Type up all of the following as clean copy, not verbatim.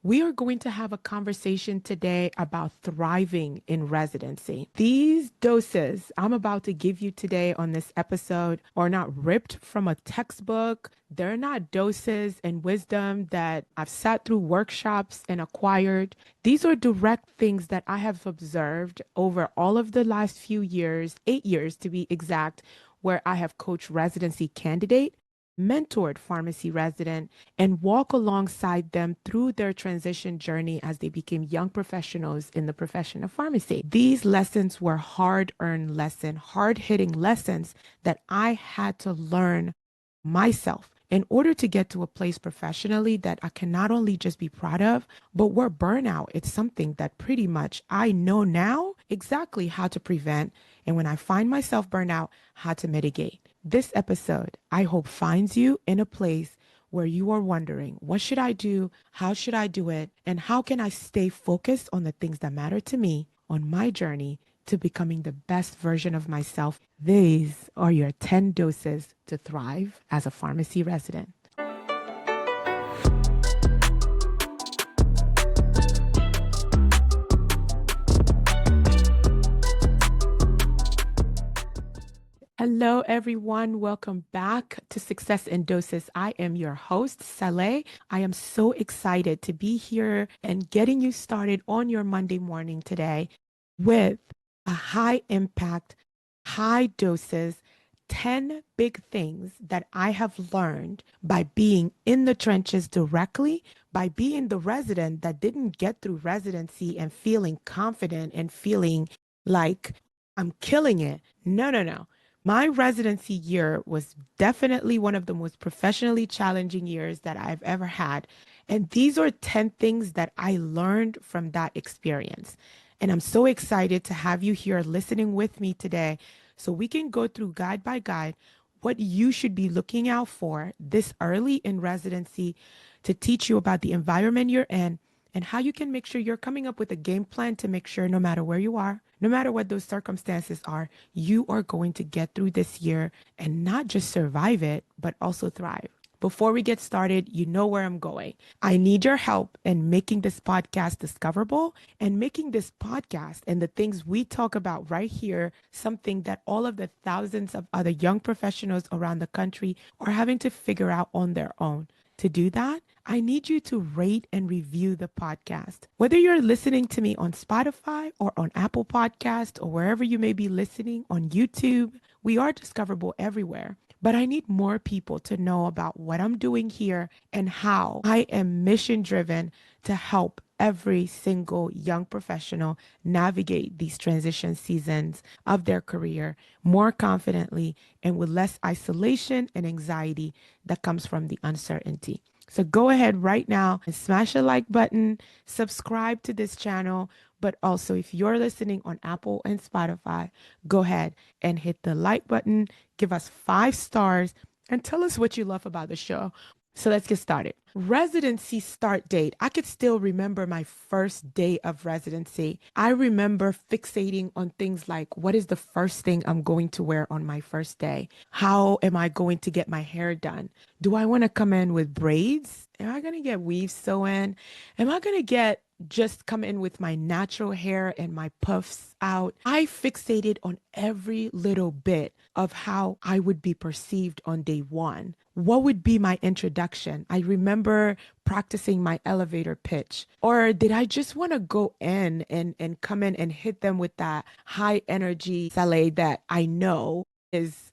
We are going to have a conversation today about thriving in residency. These doses I'm about to give you today on this episode are not ripped from a textbook. They're not doses and wisdom that I've sat through workshops and acquired. These are direct things that I have observed over all of the last few years, 8 years to be exact, where I have coached residency candidate, mentored pharmacy resident, and walk alongside them through their transition journey as they became young professionals in the profession of pharmacy. These lessons were hard-earned lessons, hard-hitting lessons that I had to learn myself in order to get to a place professionally that I can not only just be proud of, but where burnout, it's something that pretty much I know now exactly how to prevent. And when I find myself burnout, how to mitigate. This episode, I hope, finds you in a place where you are wondering, what should I do? How should I do it? And how can I stay focused on the things that matter to me on my journey to becoming the best version of myself? These are your 10 doses to thrive as a pharmacy resident. Hello, everyone. Welcome back to Success in Doses. I am your host, Saley. I am so excited to be here and getting you started on your Monday morning today with a high impact, high doses, 10 big things that I have learned by being in the trenches directly, by being the resident that didn't get through residency and feeling confident and feeling like I'm killing it. No, no, no. My residency year was definitely one of the most professionally challenging years that I've ever had. And these are 10 things that I learned from that experience. And I'm so excited to have you here listening with me today so we can go through guide by guide what you should be looking out for this early in residency to teach you about the environment you're in and how you can make sure you're coming up with a game plan to make sure no matter where you are, no matter what those circumstances are, you are going to get through this year and not just survive it, but also thrive. Before we get started, you know where I'm going. I need your help in making this podcast discoverable and making this podcast and the things we talk about right here something that all of the thousands of other young professionals around the country are having to figure out on their own. To do that, I need you to rate and review the podcast. Whether you're listening to me on Spotify or on Apple Podcast or wherever you may be listening on YouTube, we are discoverable everywhere. But I need more people to know about what I'm doing here and how I am mission driven to help every single young professional navigate these transition seasons of their career more confidently and with less isolation and anxiety that comes from the uncertainty. So go ahead right now and smash a like button, subscribe to this channel, but also if you're listening on Apple and Spotify, go ahead and hit the like button, give us 5 stars, and tell us what you love about the show. So let's get started. Residency start date. I could still remember my first day of residency. I remember fixating on things like, what is the first thing I'm going to wear on my first day? How am I going to get my hair done? Do I want to come in with braids? Am I going to get weaves sewn? Am I going to get just come in with my natural hair and my puffs out? I fixated on every little bit of how I would be perceived on day one. What would be my introduction? I remember practicing my elevator pitch. Or did I just want to go in and come in and hit them with that high energy Saley that I know is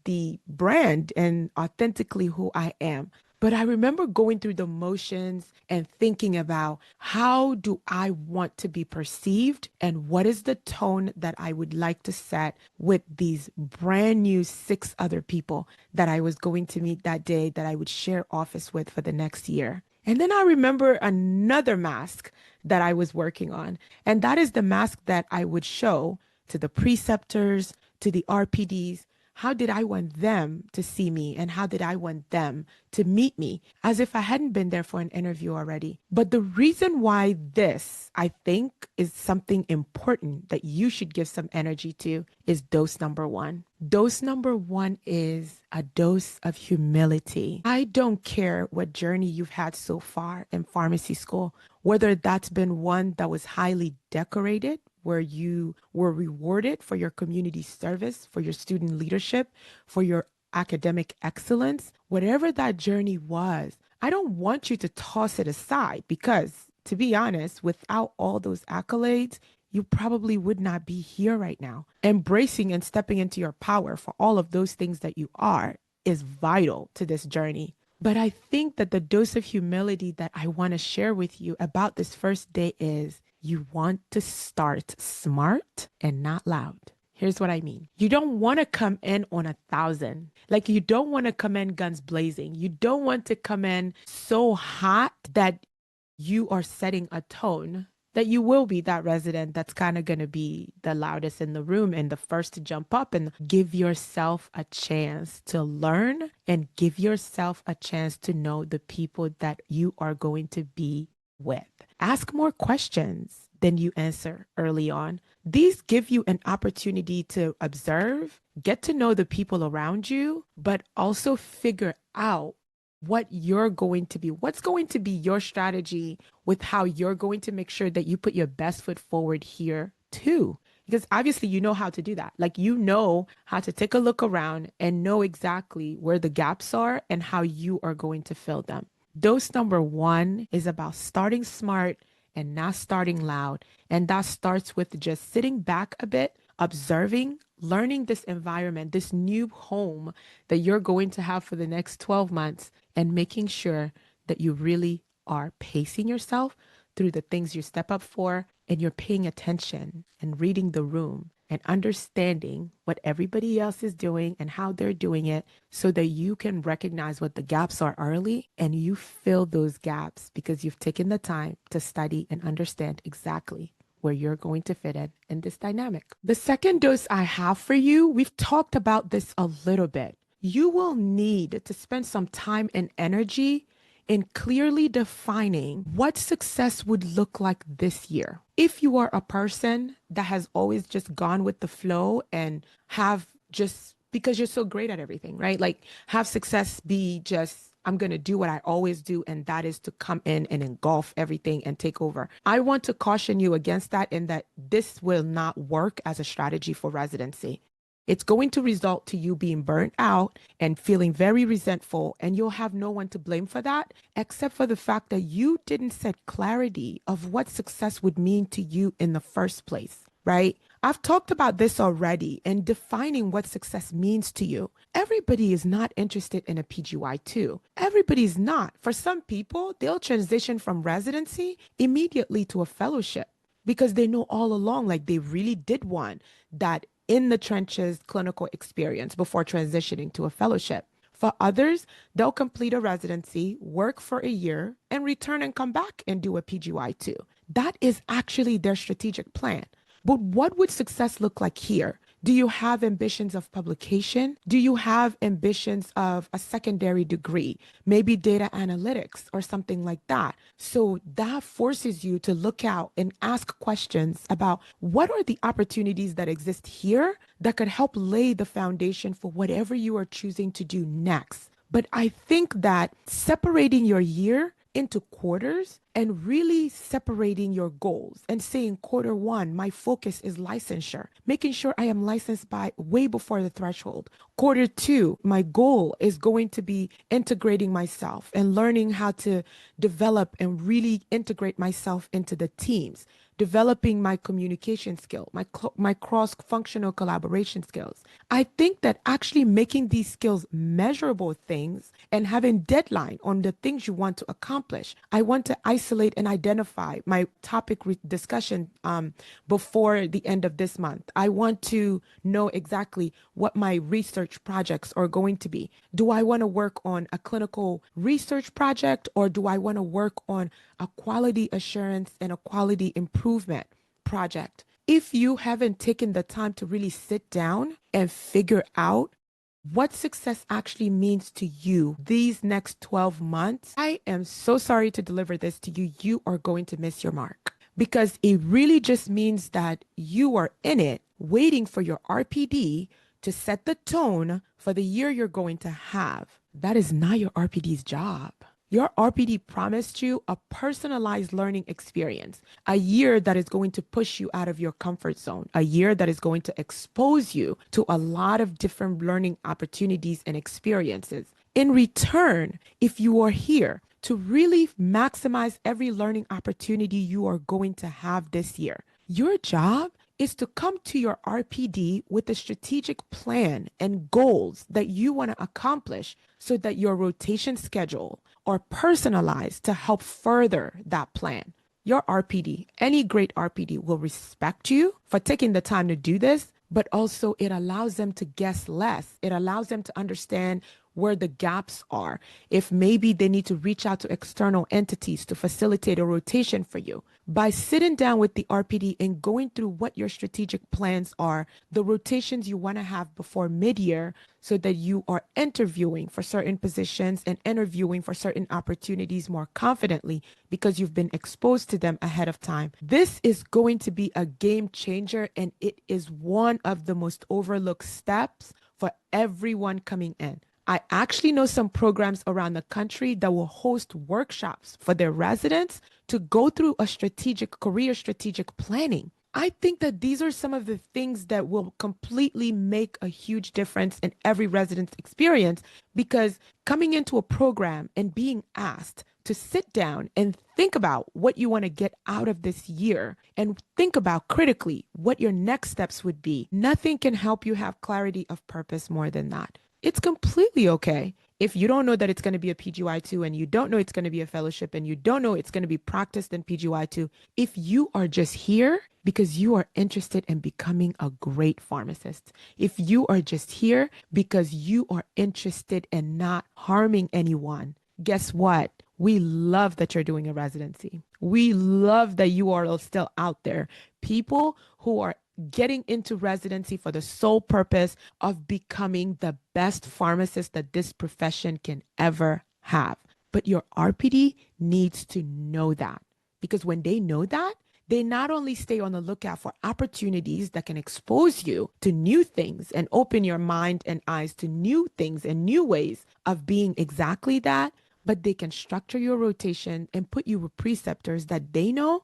the brand and authentically who I am? But I remember going through the motions and thinking about how do I want to be perceived and what is the tone that I would like to set with these brand new 6 other people that I was going to meet that day that I would share office with for the next year. And then I remember another mask that I was working on, and that is the mask that I would show to the preceptors, to the RPDs. How did I want them to see me and how did I want them to meet me as if I hadn't been there for an interview already? But the reason why this, I think, is something important that you should give some energy to is dose number 1. Dose number one is a dose of humility. I don't care what journey you've had so far in pharmacy school, whether that's been one that was highly decorated, where you were rewarded for your community service, for your student leadership, for your academic excellence, whatever that journey was. I don't want you to toss it aside because, to be honest, without all those accolades, you probably would not be here right now. Embracing and stepping into your power for all of those things that you are is vital to this journey. But I think that the dose of humility that I want to share with you about this first day is you want to start smart and not loud. Here's what I mean. You don't want to come in on 1,000. Like, you don't want to come in guns blazing. You don't want to come in so hot that you are setting a tone that you will be that resident that's kind of going to be the loudest in the room and the first to jump up. And give yourself a chance to learn and give yourself a chance to know the people that you are going to be with. Ask more questions than you answer early on. These give you an opportunity to observe, get to know the people around you, but also figure out what you're going to be, what's going to be your strategy with how you're going to make sure that you put your best foot forward here too. Because obviously you know how to do that. Like, you know how to take a look around and know exactly where the gaps are and how you are going to fill them. Dose number one is about starting smart and not starting loud. And that starts with just sitting back a bit, observing, learning this environment, this new home that you're going to have for the next 12 months, and making sure that you really are pacing yourself through the things you step up for, and you're paying attention and reading the room and understanding what everybody else is doing and how they're doing it, so that you can recognize what the gaps are early and you fill those gaps because you've taken the time to study and understand exactly where you're going to fit in this dynamic. The second dose I have for you, we've talked about this a little bit. You will need to spend some time and energy in clearly defining what success would look like this year. If you are a person that has always just gone with the flow and have just, because you're so great at everything, right? Like, have success be just, I'm going to do what I always do, and that is to come in and engulf everything and take over. I want to caution you against that, in that this will not work as a strategy for residency. It's going to result to you being burnt out and feeling very resentful, and you'll have no one to blame for that, except for the fact that you didn't set clarity of what success would mean to you in the first place, right? I've talked about this already, and defining what success means to you. Everybody is not interested in a PGY2. Everybody's not. For some people, they'll transition from residency immediately to a fellowship because they know all along, like, they really did one that in the trenches clinical experience before transitioning to a fellowship. For others, they'll complete a residency, work for a year, and return and come back and do a PGY2. That is actually their strategic plan. But what would success look like here? Do you have ambitions of publication? Do you have ambitions of a secondary degree, maybe data analytics or something like that? So that forces you to look out and ask questions about what are the opportunities that exist here that could help lay the foundation for whatever you are choosing to do next. But I think that separating your year into quarters and really separating your goals and saying, quarter one, my focus is licensure, making sure I am licensed by way before the threshold. Quarter two, my goal is going to be integrating myself and learning how to develop and really integrate myself into the teams, developing my communication skill, my cross-functional collaboration skills. I think that actually making these skills measurable things and having deadline on the things you want to accomplish. I want to isolate and identify my topic discussion before the end of this month. I want to know exactly what my research projects are going to be. Do I want to work on a clinical research project, or do I want to work on a quality assurance and a quality improvement project? If you haven't taken the time to really sit down and figure out what success actually means to you these next 12 months, I am so sorry to deliver this to you. You are going to miss your mark, because it really just means that you are in it waiting for your RPD to set the tone for the year you're going to have. That is not your RPD's job. Your RPD promised you a personalized learning experience, a year that is going to push you out of your comfort zone, a year that is going to expose you to a lot of different learning opportunities and experiences. In return, if you are here to really maximize every learning opportunity you are going to have this year, your job is to come to your RPD with a strategic plan and goals that you want to accomplish so that your rotation schedule are personalized to help further that plan. Your RPD, any great RPD, will respect you for taking the time to do this, but also it allows them to guess less. It allows them to understand where the gaps are. If maybe they need to reach out to external entities to facilitate a rotation for you. By sitting down with the RPD and going through what your strategic plans are, the rotations you want to have before mid-year so that you are interviewing for certain positions and interviewing for certain opportunities more confidently because you've been exposed to them ahead of time. This is going to be a game changer, and it is one of the most overlooked steps for everyone coming in. I actually know some programs around the country that will host workshops for their residents to go through a career strategic planning. I think that these are some of the things that will completely make a huge difference in every resident's experience, because coming into a program and being asked to sit down and think about what you want to get out of this year and think about critically what your next steps would be, nothing can help you have clarity of purpose more than that. It's completely okay if you don't know that it's going to be a PGY2 and you don't know it's going to be a fellowship and you don't know it's going to be practiced in PGY2. If you are just here because you are interested in becoming a great pharmacist, if you are just here because you are interested in not harming anyone, guess what? We love that you're doing a residency. We love that you are still out there. People who are getting into residency for the sole purpose of becoming the best pharmacist that this profession can ever have. But your RPD needs to know that, because when they know that, they not only stay on the lookout for opportunities that can expose you to new things and open your mind and eyes to new things and new ways of being exactly that, but they can structure your rotation and put you with preceptors that they know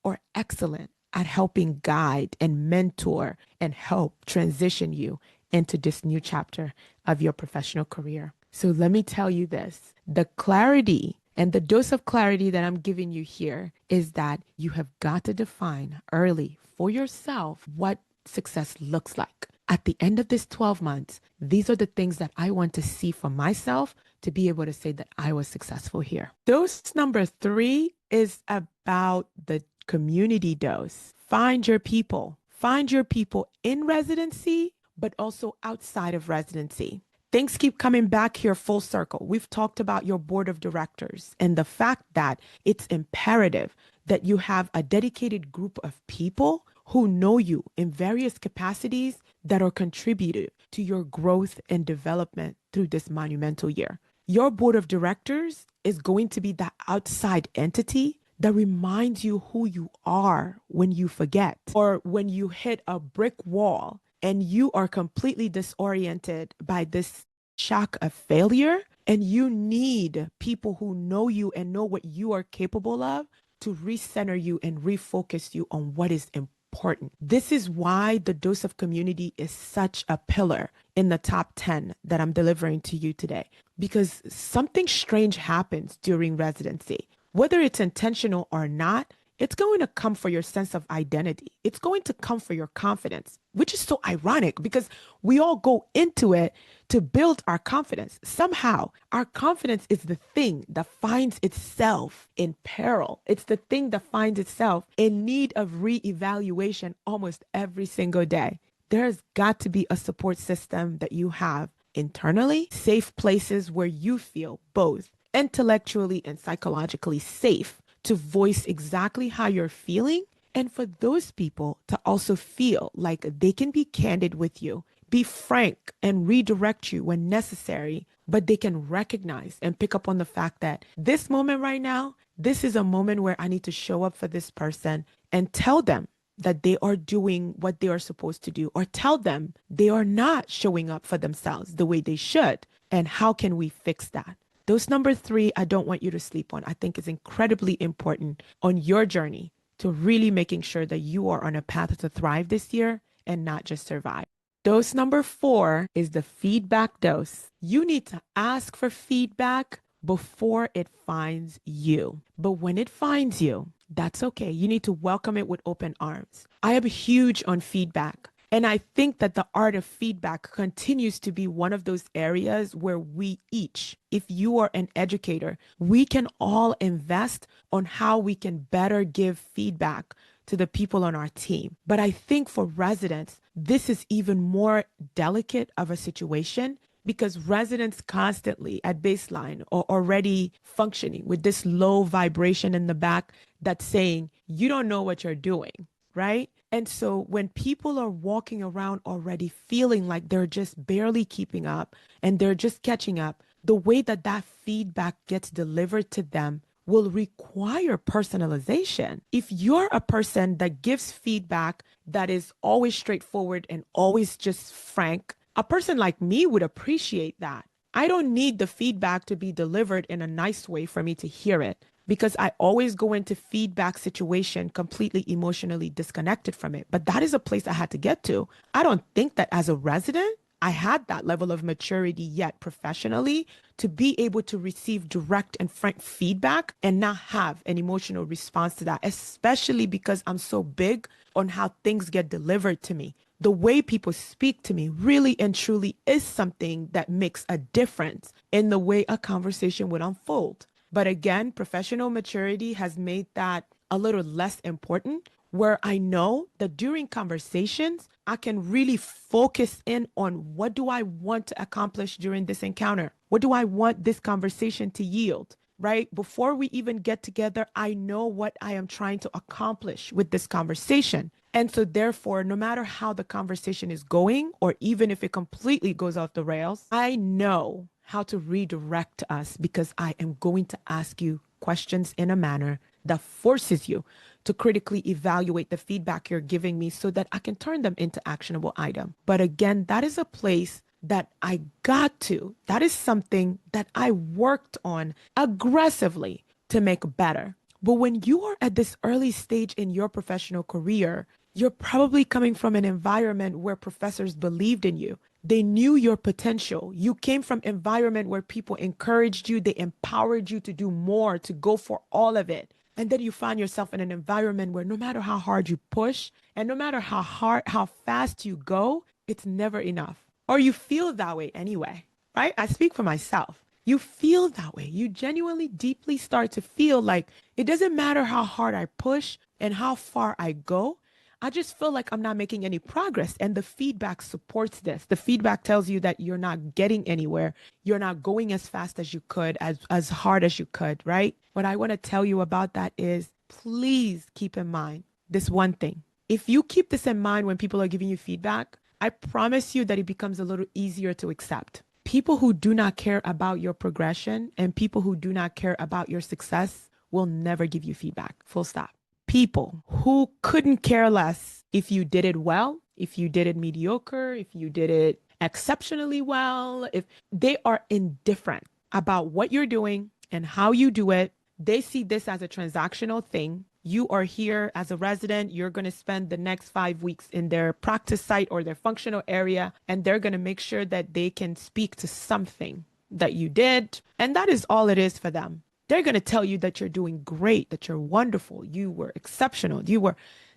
are excellent at helping guide and mentor and help transition you into this new chapter of your professional career. So let me tell you this, the clarity and the dose of clarity that I'm giving you here is that you have got to define early for yourself what success looks like. At the end of this 12 months, these are the things that I want to see for myself to be able to say that I was successful here. Dose number 3 is about the community dose. Find your people. Find your people in residency, but also outside of residency. Things keep coming back here full circle. We've talked about your board of directors and the fact that it's imperative that you have a dedicated group of people who know you in various capacities that are contributed to your growth and development through this monumental year. Your board of directors is going to be that outside entity that reminds you who you are when you forget, or when you hit a brick wall and you are completely disoriented by this shock of failure, and you need people who know you and know what you are capable of to recenter you and refocus you on what is important. This is why the dose of community is such a pillar in the top 10 that I'm delivering to you today, because something strange happens during residency. Whether it's intentional or not, it's going to come for your sense of identity. It's going to come for your confidence, which is so ironic because we all go into it to build our confidence. Somehow, our confidence is the thing that finds itself in peril. It's the thing that finds itself in need of reevaluation almost every single day. There's got to be a support system that you have internally, safe places where you feel both intellectually and psychologically safe to voice exactly how you're feeling, and for those people to also feel like they can be candid with you, be frank and redirect you when necessary, but they can recognize and pick up on the fact that this moment right now, this is a moment where I need to show up for this person and tell them that they are doing what they are supposed to do, or tell them they are not showing up for themselves the way they should. And how can we fix that? Those number three, I don't want you to sleep on. I think is incredibly important on your journey to really making sure that you are on a path to thrive this year and not just survive. Dose number four is the feedback dose. You need to ask for feedback before it finds you. But when it finds you, that's okay. You need to welcome it with open arms. I am huge on feedback. And I think that the art of feedback continues to be one of those areas where we each, if you are an educator, we can all invest on how we can better give feedback to the people on our team. But I think for residents, this is even more delicate of a situation because residents constantly at baseline are already functioning with this low vibration in the back that's saying, you don't know what you're doing, right? And so when people are walking around already feeling like they're just barely keeping up and they're just catching up, the way that that feedback gets delivered to them will require personalization. If you're a person that gives feedback that is always straightforward and always just frank, a person like me would appreciate that. I don't need the feedback to be delivered in a nice way for me to hear it because I always go into feedback situation completely emotionally disconnected from it. But that is a place I had to get to. I don't think that as a resident, I had that level of maturity yet professionally to be able to receive direct and frank feedback and not have an emotional response to that, especially because I'm so big on how things get delivered to me. The way people speak to me really and truly is something that makes a difference in the way a conversation would unfold. But again, professional maturity has made that a little less important, where I know that during conversations, I can really focus in on what do I want to accomplish during this encounter? What do I want this conversation to yield? Right? Before we even get together, I know what I am trying to accomplish with this conversation. And so therefore, no matter how the conversation is going, or even if it completely goes off the rails, I know how to redirect us because I am going to ask you questions in a manner that forces you to critically evaluate the feedback you're giving me so that I can turn them into actionable item. But again, that is a place that I got to. That is something that I worked on aggressively to make better. But when you are at this early stage in your professional career, you're probably coming from an environment where professors believed in you. They knew your potential. You came from an environment where people encouraged you, they empowered you to do more, to go for all of it. And then you find yourself in an environment where no matter how hard you push and no matter how fast you go, it's never enough. Or you feel that way anyway, right? I speak for myself. You feel that way. You genuinely, deeply start to feel like it doesn't matter how hard I push and how far I go. I just feel like I'm not making any progress. And the feedback supports this. The feedback tells you that you're not getting anywhere. You're not going as fast as you could, as hard as you could, right? What I want to tell you about that is please keep in mind this one thing. If you keep this in mind when people are giving you feedback, I promise you that it becomes a little easier to accept. People who do not care about your progression and people who do not care about your success will never give you feedback. Full stop. People who couldn't care less if you did it well, if you did it mediocre, if you did it exceptionally well, if they are indifferent about what you're doing and how you do it, they see this as a transactional thing. You are here as a resident, you're going to spend the next 5 weeks in their practice site or their functional area, and they're going to make sure that they can speak to something that you did. And that is all it is for them. They're going to tell you that you're doing great, that you're wonderful, you were exceptional,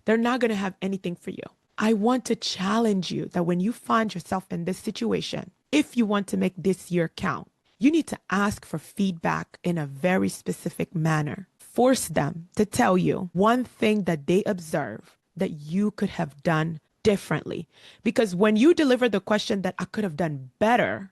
they're not going to have anything for you. I want to challenge you that when you find yourself in this situation, if you want to make this year count, you need to ask for feedback in a very specific manner. Force them to tell you one thing that they observe that you could have done differently. Because when you deliver the question that I could have done better,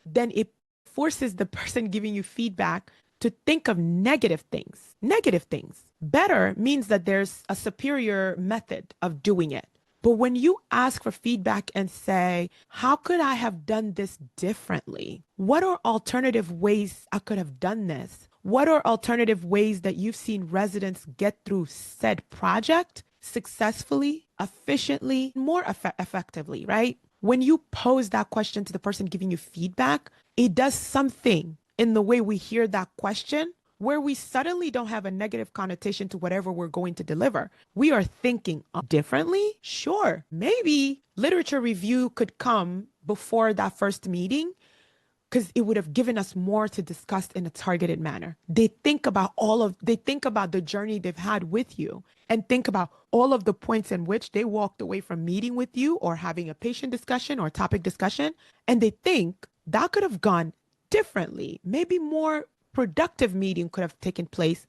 then it forces the person giving you feedback to think of negative things. Negative things. Better means that there's a superior method of doing it. But when you ask for feedback and say, how could I have done this differently? What are alternative ways I could have done this? What are alternative ways that you've seen residents get through said project? successfully, efficiently, more effectively, right? When you pose that question to the person giving you feedback, it does something in the way we hear that question where we suddenly don't have a negative connotation to whatever we're going to deliver. We are thinking differently. Sure, maybe literature review could come before that first meeting because it would have given us more to discuss in a targeted manner. They think about the journey they've had with you and think about all of the points in which they walked away from meeting with you or having a patient discussion or topic discussion. And they think that could have gone differently. Maybe more productive meeting could have taken place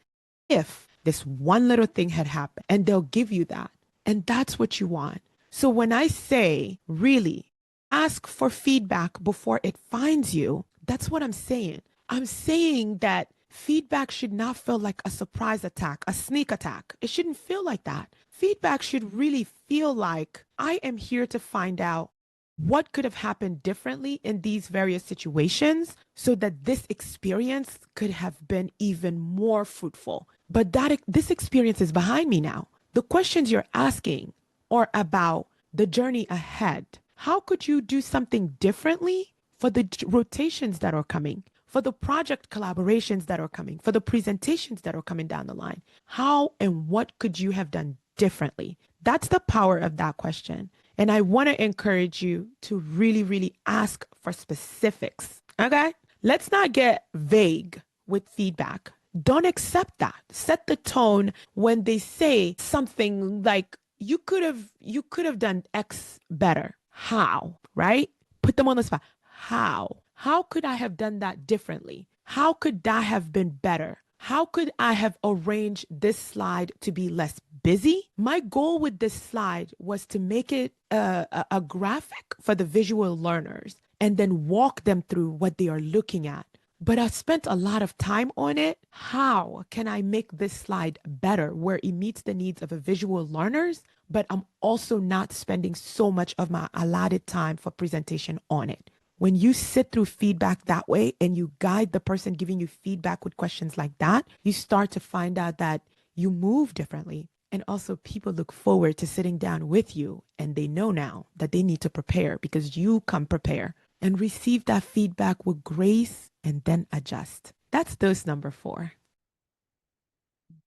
if this one little thing had happened, and they'll give you that. And that's what you want. So when I say, really, ask for feedback before it finds you, that's what I'm saying. I'm saying that feedback should not feel like a surprise attack, a sneak attack. It shouldn't feel like that. Feedback should really feel like I am here to find out what could have happened differently in these various situations so that this experience could have been even more fruitful. But this experience is behind me now. The questions you're asking are about the journey ahead. How could you do something differently for the rotations that are coming, for the project collaborations that are coming, for the presentations that are coming down the line? How and what could you have done differently? That's the power of that question. And I want to encourage you to really, really ask for specifics. Okay? Let's not get vague with feedback. Don't accept that. Set the tone when they say something like, you could have done X better. How? Right? Put them on the spot. How? How could I have done that differently? How could that have been better? How could I have arranged this slide to be less busy? My goal with this slide was to make it a graphic for the visual learners and then walk them through what they are looking at. But I spent a lot of time on it. How can I make this slide better where it meets the needs of a visual learners, but I'm also not spending so much of my allotted time for presentation on it? When you sit through feedback that way and you guide the person giving you feedback with questions like that, you start to find out that you move differently. And also people look forward to sitting down with you, and they know now that they need to prepare because you come prepare and receive that feedback with grace and then adjust. That's dose number 4.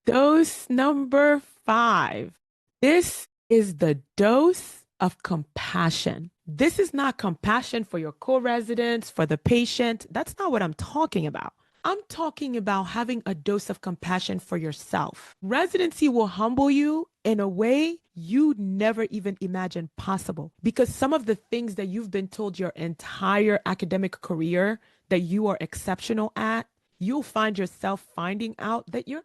Dose number 5. This is the dose of compassion. This is not compassion for your co-residents, for the patient. That's not what I'm talking about. I'm talking about having a dose of compassion for yourself. Residency will humble you in a way you never even imagined possible, because some of the things that you've been told your entire academic career that you are exceptional at, you'll find yourself finding out that you're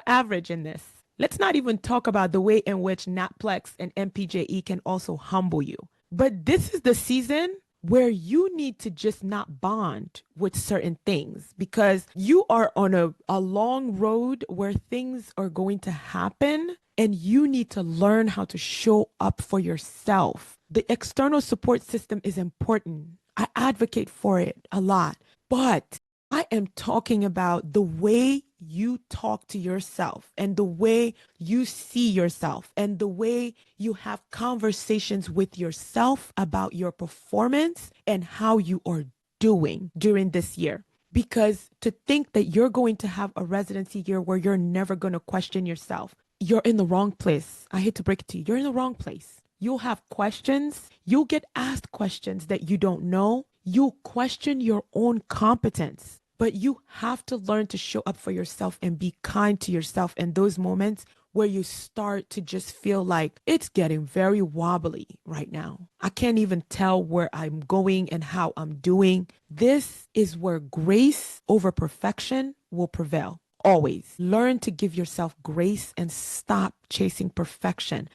average in this. Let's not even talk about the way in which NAPLEX and MPJE can also humble you. But this is the season where you need to just not bond with certain things, because you are on a long road where things are going to happen and you need to learn how to show up for yourself. The external support system is important. I advocate for it a lot, but I am talking about the way you talk to yourself and the way you see yourself and the way you have conversations with yourself about your performance and how you are doing during this year. Because to think that you're going to have a residency year where you're never going to question yourself, you're in the wrong place. I hate to break it to you. You're in the wrong place. You'll have questions. You'll get asked questions that you don't know. You'll question your own competence. But you have to learn to show up for yourself and be kind to yourself in those moments where you start to just feel like it's getting very wobbly right now. I can't even tell where I'm going and how I'm doing. This is where grace over perfection will prevail. Always learn to give yourself grace and stop chasing perfection.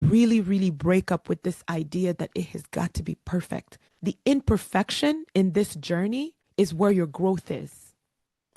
Really, really break up with this idea that it has got to be perfect. The imperfection in this journey is where your growth is.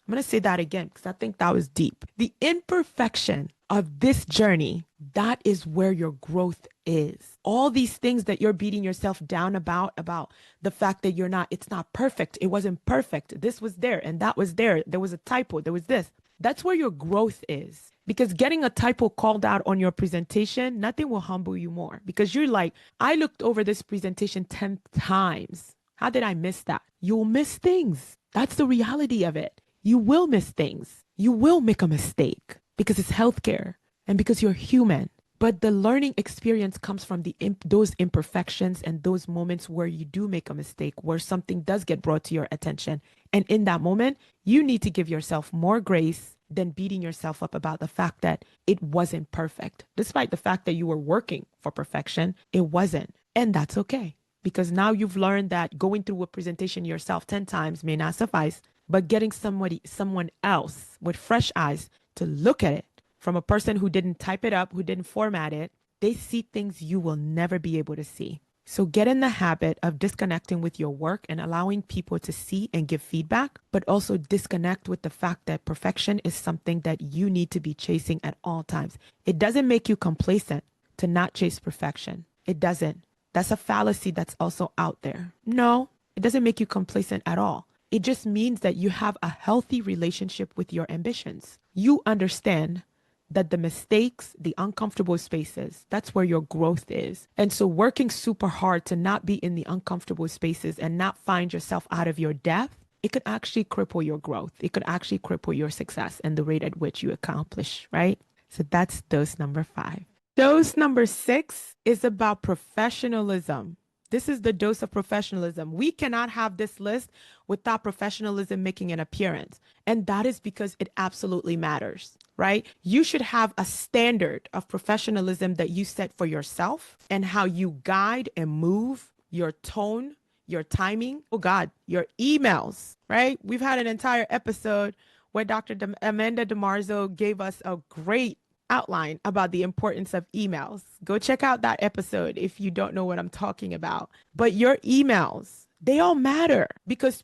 I'm going to say that again because I think that was deep. The imperfection of this journey, that is where your growth is. All these things that you're beating yourself down about the fact that it's not perfect. It wasn't perfect. This was there and that was there. There was a typo. There was this. That's where your growth is. Because getting a typo called out on your presentation, nothing will humble you more because you're like, I looked over this presentation 10 times. How did I miss that? You'll miss things. That's the reality of it. You will miss things. You will make a mistake because it's healthcare and because you're human. But the learning experience comes from those imperfections and those moments where you do make a mistake, where something does get brought to your attention. And in that moment, you need to give yourself more grace than beating yourself up about the fact that it wasn't perfect. Despite the fact that you were working for perfection, it wasn't. And that's okay. Because now you've learned that going through a presentation yourself 10 times may not suffice, but getting someone else with fresh eyes to look at it from a person who didn't type it up, who didn't format it, they see things you will never be able to see. So get in the habit of disconnecting with your work and allowing people to see and give feedback, but also disconnect with the fact that perfection is something that you need to be chasing at all times. It doesn't make you complacent to not chase perfection. It doesn't. That's a fallacy that's also out there. No, it doesn't make you complacent at all. It just means that you have a healthy relationship with your ambitions. You understand that the mistakes, the uncomfortable spaces, that's where your growth is. And so working super hard to not be in the uncomfortable spaces and not find yourself out of your depth, it could actually cripple your growth. It could actually cripple your success and the rate at which you accomplish, right? So that's dose number 5. Dose number 6 is about professionalism. This is the dose of professionalism. We cannot have this list without professionalism making an appearance. And that is because it absolutely matters, right? You should have a standard of professionalism that you set for yourself and how you guide and move your tone, your timing. Oh God, your emails, right? We've had an entire episode where Dr. Amanda DiMarzo gave us a great outline about the importance of emails. Go check out that episode if you don't know what I'm talking about. But your emails, they all matter because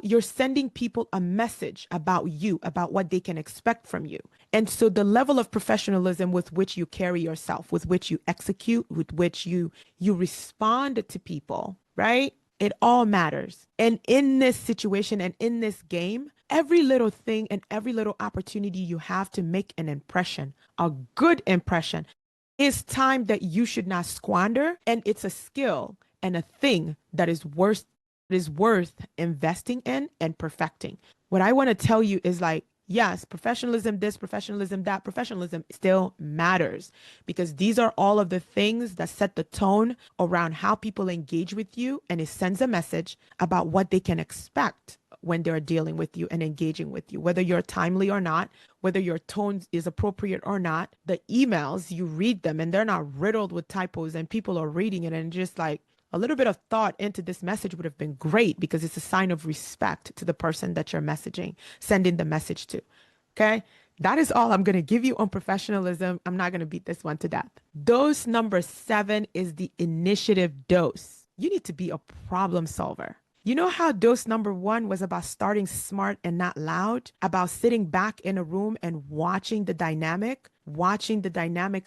you're sending people a message about you, about what they can expect from you. And so the level of professionalism with which you carry yourself, with which you execute, with which you respond to people, right? It all matters. And in this situation and in this game, every little thing and every little opportunity you have to make an impression, a good impression, is time that you should not squander. And it's a skill and a thing that is worth investing in and perfecting. What I want to tell you is like, yes, professionalism, this, professionalism, that, professionalism still matters because these are all of the things that set the tone around how people engage with you. And it sends a message about what they can expect when they're dealing with you and engaging with you, whether you're timely or not, whether your tone is appropriate or not. The emails, you read them and they're not riddled with typos and people are reading it and just like, a little bit of thought into this message would have been great because it's a sign of respect to the person that you're sending the message to. Okay. That is all I'm going to give you on professionalism. I'm not going to beat this one to death. Dose number 7 is the initiative dose. You need to be a problem solver. You know how dose number 1 was about starting smart and not loud, about sitting back in a room and watching the dynamic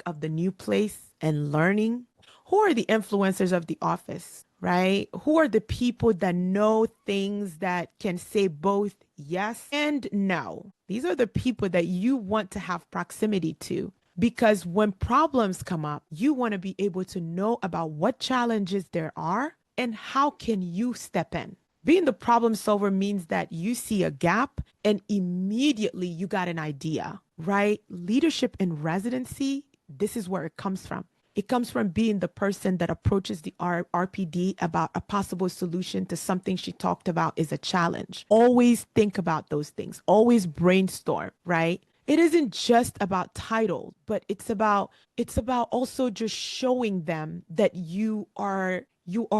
of the new place and learning? Who are the influencers of the office, right? Who are the people that know things that can say both yes and no? These are the people that you want to have proximity to because when problems come up, you want to be able to know about what challenges there are and how can you step in. Being the problem solver means that you see a gap and immediately you got an idea, right? Leadership in residency, this is where it comes from. It comes from being the person that approaches the RPD about a possible solution to something she talked about is a challenge. Always think about those things. Always brainstorm, right? It isn't just about title, but it's about also just showing them that you are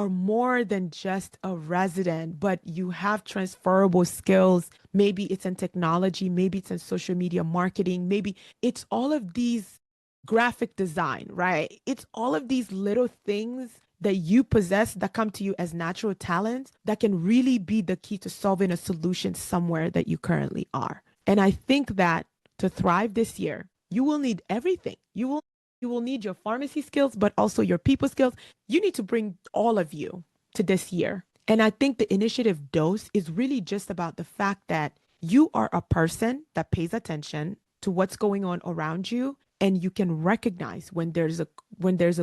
more than just a resident, but you have transferable skills. Maybe it's in technology, maybe it's in social media marketing, maybe it's all of these graphic design, right? It's all of these little things that you possess that come to you as natural talents that can really be the key to solving a solution somewhere that you currently are. And I think that to thrive this year, you will need everything. You will need your pharmacy skills, but also your people skills. You need to bring all of you to this year. And I think the initiative dose is really just about the fact that you are a person that pays attention to what's going on around you, and you can recognize when there's a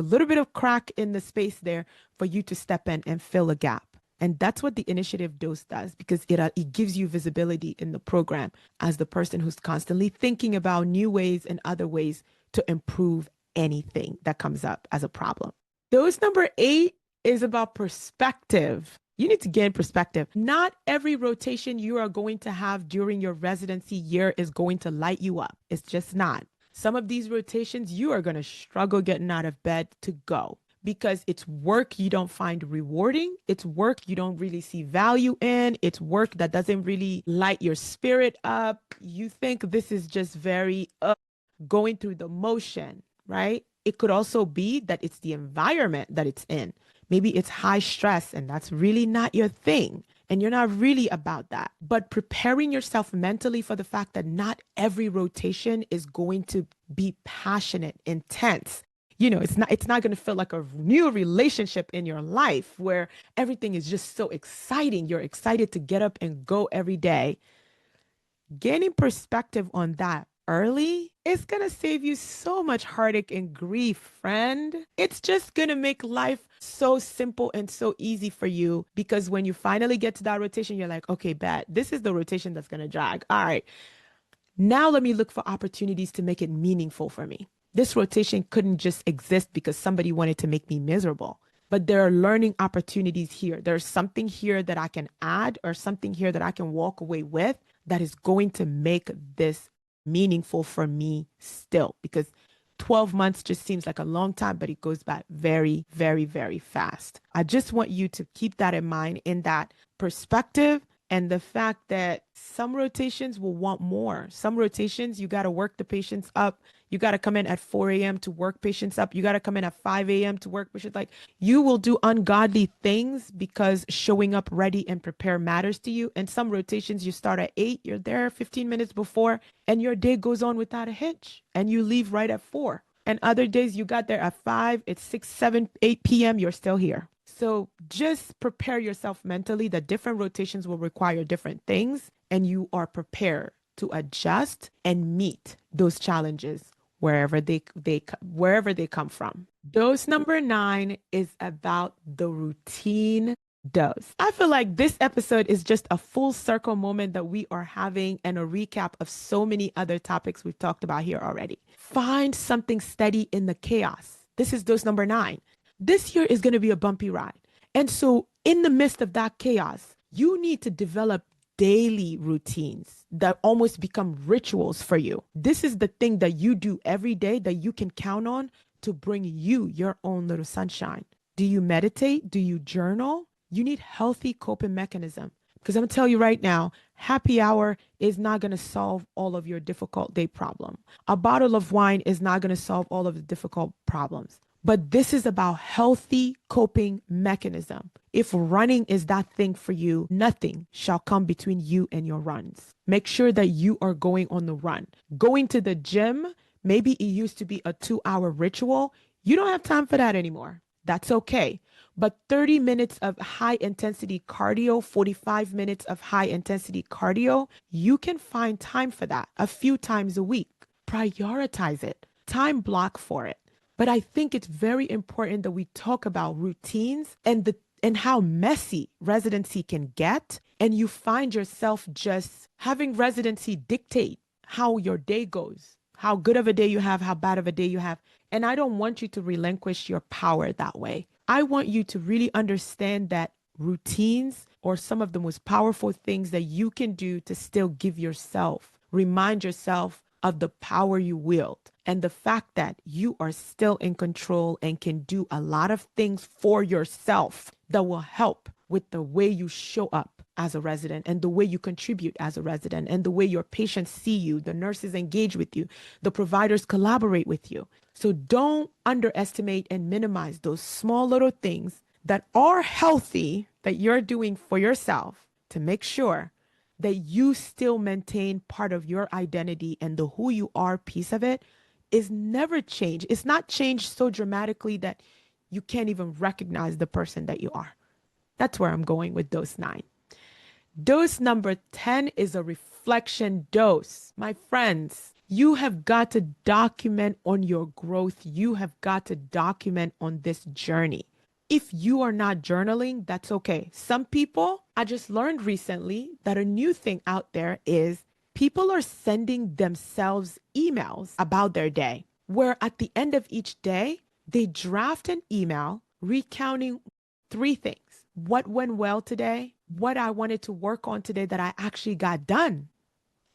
little bit of crack in the space there for you to step in and fill a gap. And that's what the initiative dose does, because it gives you visibility in the program as the person who's constantly thinking about new ways and other ways to improve anything that comes up as a problem. Dose number 8 is about perspective. You need to gain perspective. Not every rotation you are going to have during your residency year is going to light you up. It's just not. Some of these rotations, you are going to struggle getting out of bed to go because it's work you don't find rewarding. It's work you don't really see value in. It's work that doesn't really light your spirit up. You think this is just very going through the motion, right? It could also be that it's the environment that it's in. Maybe it's high stress and that's really not your thing. And you're not really about that. But preparing yourself mentally for the fact that not every rotation is going to be passionate, intense. It's not going to feel like a new relationship in your life where everything is just so exciting. You're excited to get up and go every day. Gaining perspective on that early is going to save you so much heartache and grief, friend. It's just going to make life so simple and so easy for you, because when you finally get to that rotation, you're like, okay, bet this is the rotation that's going to drag. All right, now let me look for opportunities to make it meaningful for me. This rotation couldn't just exist because somebody wanted to make me miserable, but there are learning opportunities here. There's something here that I can add or something here that I can walk away with that is going to make this meaningful for me still, because 12 months just seems like a long time, but it goes by very, very, very fast. I just want you to keep that in mind, in that perspective, and the fact that some rotations will want more. Some rotations, you got to work the patients up. You got to come in at 4 a.m. to work patients up. You got to come in at 5 a.m. to work patients. Like, you will do ungodly things because showing up ready and prepare matters to you. And some rotations, you start at 8, you're there 15 minutes before, and your day goes on without a hitch, and you leave right at 4. And other days you got there at 5, it's 6, 7, 8 p.m., you're still here. So just prepare yourself mentally that different rotations will require different things, and you are prepared to adjust and meet those challenges wherever they come from. Dose number 9 is about the routine dose. I feel like this episode is just a full circle moment that we are having, and a recap of so many other topics we've talked about here already. Find something steady in the chaos. This is dose number 9. This year is going to be a bumpy ride. And so in the midst of that chaos, you need to develop daily routines that almost become rituals for you. This is the thing that you do every day that you can count on to bring you your own little sunshine. Do you meditate? Do you journal? You need healthy coping mechanism. Because I'm going to tell you right now, happy hour is not going to solve all of your difficult day problem. A bottle of wine is not going to solve all of the difficult problems. But this is about healthy coping mechanism. If running is that thing for you, nothing shall come between you and your runs. Make sure that you are going on the run. Going to the gym, maybe it used to be a 2-hour ritual. You don't have time for that anymore. That's okay. But 30 minutes of high intensity cardio, 45 minutes of high intensity cardio, you can find time for that a few times a week. Prioritize it. Time block for it. But I think it's very important that we talk about routines and how messy residency can get. And you find yourself just having residency dictate how your day goes, how good of a day you have, how bad of a day you have. And I don't want you to relinquish your power that way. I want you to really understand that routines are some of the most powerful things that you can do to still give yourself, remind yourself of the power you wield and the fact that you are still in control and can do a lot of things for yourself that will help with the way you show up as a resident and the way you contribute as a resident and the way your patients see you, the nurses engage with you, the providers collaborate with you. So don't underestimate and minimize those small little things that are healthy that you're doing for yourself to make sure that you still maintain part of your identity, and the who you are piece of it is never changed. It's not changed so dramatically that you can't even recognize the person that you are. That's where I'm going with dose 9. Dose number 10 is a reflection dose. My friends, You have got to document on your growth. You have got to document on this journey. If you are not journaling, that's okay. Some people, I just learned recently that a new thing out there is people are sending themselves emails about their day, where at the end of each day, they draft an email recounting three things: what went well today, what I wanted to work on today that I actually got done,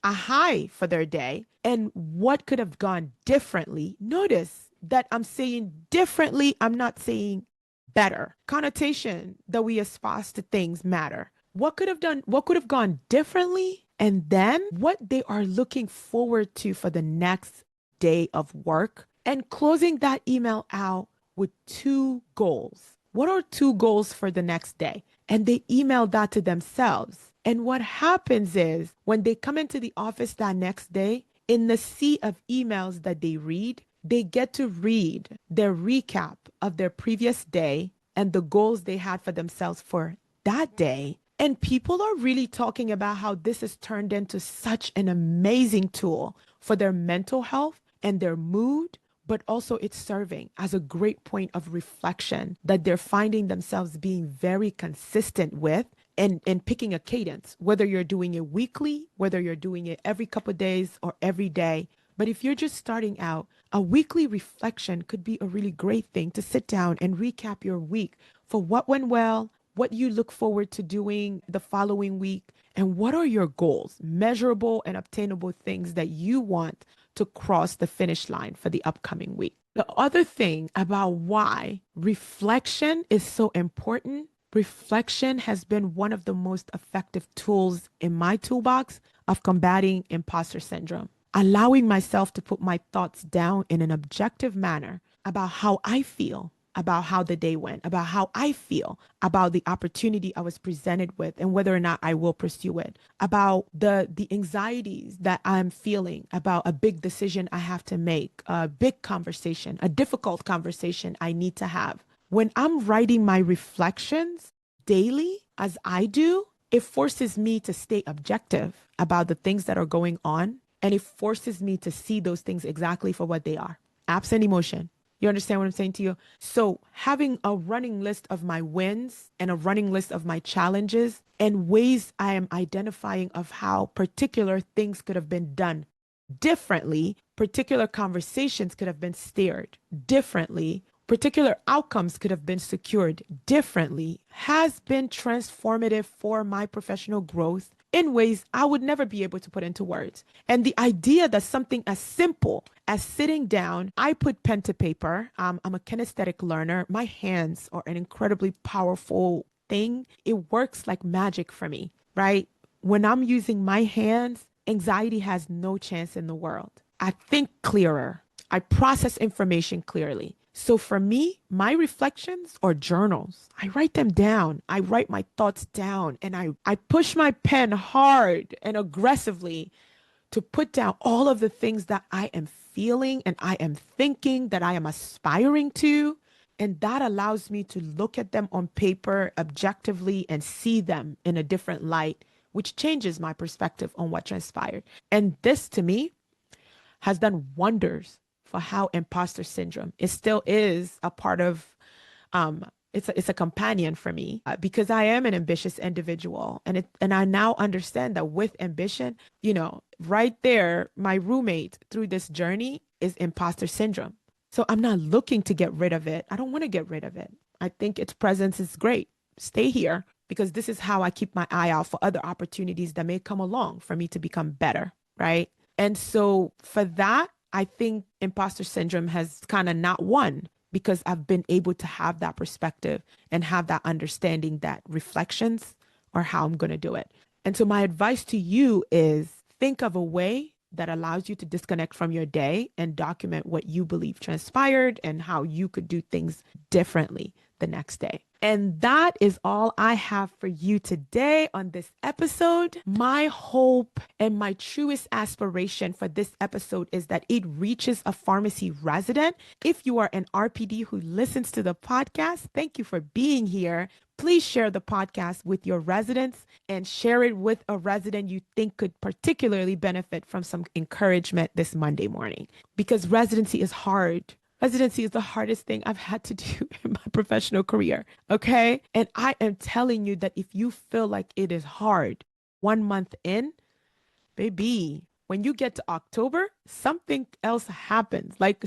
a high for their day, and what could have gone differently. Notice that I'm saying differently, I'm not saying better. Connotation that we espouse to things matter. What could have gone differently, and then what they are looking forward to for the next day of work, and closing that email out with two goals. What are two goals for the next day? And they email that to themselves. And what happens is when they come into the office that next day, in the sea of emails that they read, they get to read their recap of their previous day and the goals they had for themselves for that day. And people are really talking about how this has turned into such an amazing tool for their mental health and their mood, but also it's serving as a great point of reflection that they're finding themselves being very consistent with, and picking a cadence, whether you're doing it weekly, whether you're doing it every couple of days or every day. But if you're just starting out, a weekly reflection could be a really great thing to sit down and recap your week for what went well, what you look forward to doing the following week, and what are your goals, measurable and obtainable things that you want to cross the finish line for the upcoming week. The other thing about why reflection is so important, reflection has been one of the most effective tools in my toolbox of combating imposter syndrome. Allowing myself to put my thoughts down in an objective manner about how I feel, about how the day went, about how I feel about the opportunity I was presented with and whether or not I will pursue it, about the anxieties that I'm feeling about a big decision I have to make, a big conversation, a difficult conversation I need to have. When I'm writing my reflections daily, as I do, it forces me to stay objective about the things that are going on. And it forces me to see those things exactly for what they are: absent emotion. You understand what I'm saying to you? So having a running list of my wins and a running list of my challenges and ways I am identifying of how particular things could have been done differently, particular conversations could have been steered differently, particular outcomes could have been secured differently, has been transformative for my professional growth in ways I would never be able to put into words. And the idea that something as simple as sitting down, I put pen to paper. I'm a kinesthetic learner. My hands are an incredibly powerful thing. It works like magic for me, right? When I'm using my hands, anxiety has no chance in the world. I think clearer. I process information clearly. So for me, my reflections are journals. I write them down. I write my thoughts down, and I push my pen hard and aggressively to put down all of the things that I am feeling and I am thinking that I am aspiring to. And that allows me to look at them on paper objectively and see them in a different light, which changes my perspective on what transpired. And this to me has done wonders for how imposter syndrome, it still is a part of, um, it's a companion for me, because I am an ambitious individual, and I now understand that with ambition, right there, my roommate through this journey is imposter syndrome. So I'm not looking to get rid of it. I don't want to get rid of it. I think its presence is great. Stay here, because this is how I keep my eye out for other opportunities that may come along for me to become better, right? And so for that, I think imposter syndrome has kind of not won, because I've been able to have that perspective and have that understanding that reflections are how I'm going to do it. And so my advice to you is think of a way that allows you to disconnect from your day and document what you believe transpired and how you could do things differently the next day. And that is all I have for you today on this episode. My hope and my truest aspiration for this episode is that it reaches a pharmacy resident. If you are an RPD who listens to the podcast, thank you for being here. Please share the podcast with your residents and share it with a resident you think could particularly benefit from some encouragement this Monday morning, because residency is hard. Residency is the hardest thing I've had to do in my professional career. Okay. And I am telling you that if you feel like it is hard 1 month in, baby, when you get to October, something else happens. Like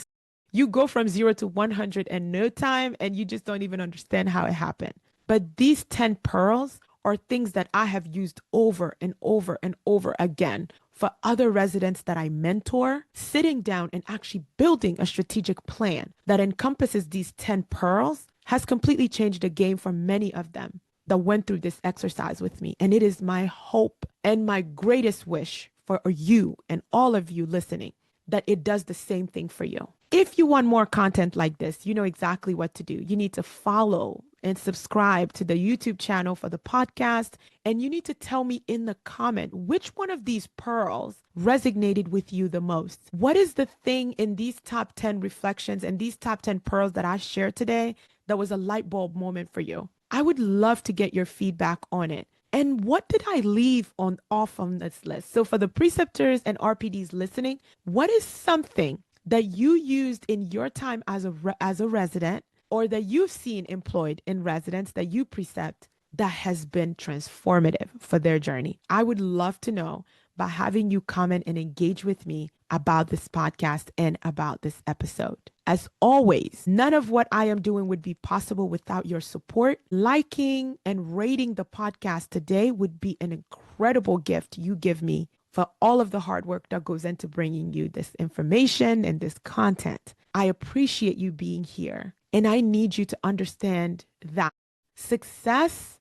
you go from 0 to 100 in no time, and you just don't even understand how it happened. But these 10 pearls are things that I have used over and over and over again for other residents that I mentor, sitting down and actually building a strategic plan that encompasses these 10 pearls has completely changed the game for many of them that went through this exercise with me. And it is my hope and my greatest wish for you and all of you listening that it does the same thing for you. If you want more content like this, you know exactly what to do. You need to follow and subscribe to the YouTube channel for the podcast. And you need to tell me in the comment which one of these pearls resonated with you the most. What is the thing in these top 10 reflections and these top 10 pearls that I shared today that was a light bulb moment for you? I would love to get your feedback on it. And what did I leave off on this list? So for the preceptors and RPDs listening, what is something that you used in your time as a resident, or that you've seen employed in residents that you precept, that has been transformative for their journey? I would love to know by having you comment and engage with me about this podcast and about this episode. As always, none of what I am doing would be possible without your support. Liking and rating the podcast today would be an incredible gift you give me for all of the hard work that goes into bringing you this information and this content. I appreciate you being here, and I need you to understand that success,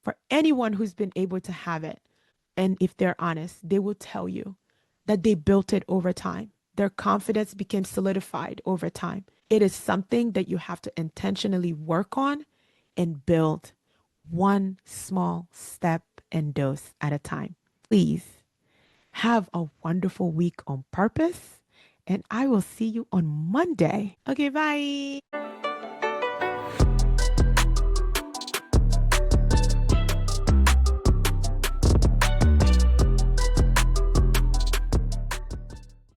for anyone who's been able to have it, and if they're honest, they will tell you that they built it over time. Their confidence became solidified over time. It is something that you have to intentionally work on and build one small step and dose at a time. Please have a wonderful week on purpose, and I will see you on Monday. Okay, bye.